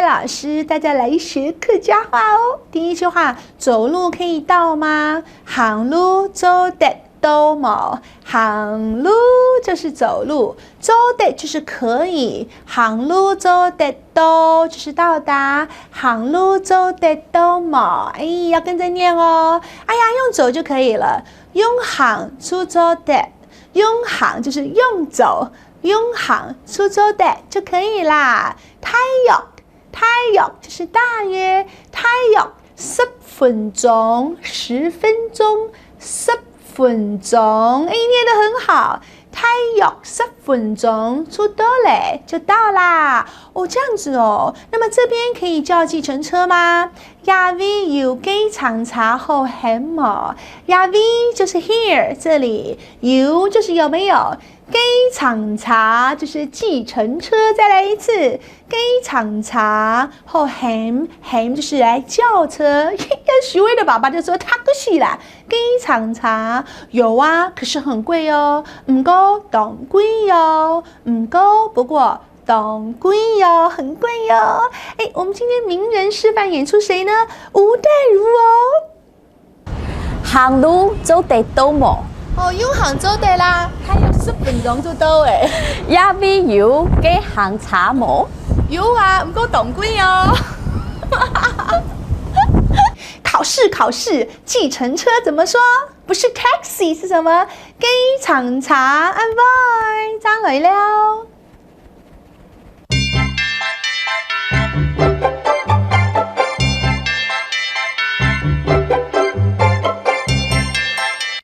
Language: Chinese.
老师大家来学客家话哦。第一句话，走路可以到吗？行路走得到冇？行路就是走路，走得就是可以，行路走得到就是到达，行路走得到冇？哎，要跟着念哦。哎呀，用走就可以了，用行出走得，用行就是用走。用行出走的就可以啦。太陽就是大約，太陽10分鐘，10分鐘，10分鐘，哎，念得很好。太陽10分鐘出到嘞，就到啦。哦，这样子哦。那么这边可以叫计程车吗？亚 V 有機場查後很冇？亚 V 就是 here 这里，有就是有没有？機場查就是计程車，再来一次，機場查後很就是來叫車。徐威的爸爸就說taxi啦，機場查有啊，可是很貴哦，唔過當貴哦，不過當貴哦，很貴哦。哎，我們今天名人示範演出誰呢？吳淡如哦。行路走得到冇？哦，用行走的啦，還有10分鐘就到誒。亞 V 有機行查冇？有啊，唔過當貴哦。考試，計程車怎麼說？不是 taxi 是什麼？機場查，安 boy 爭來了。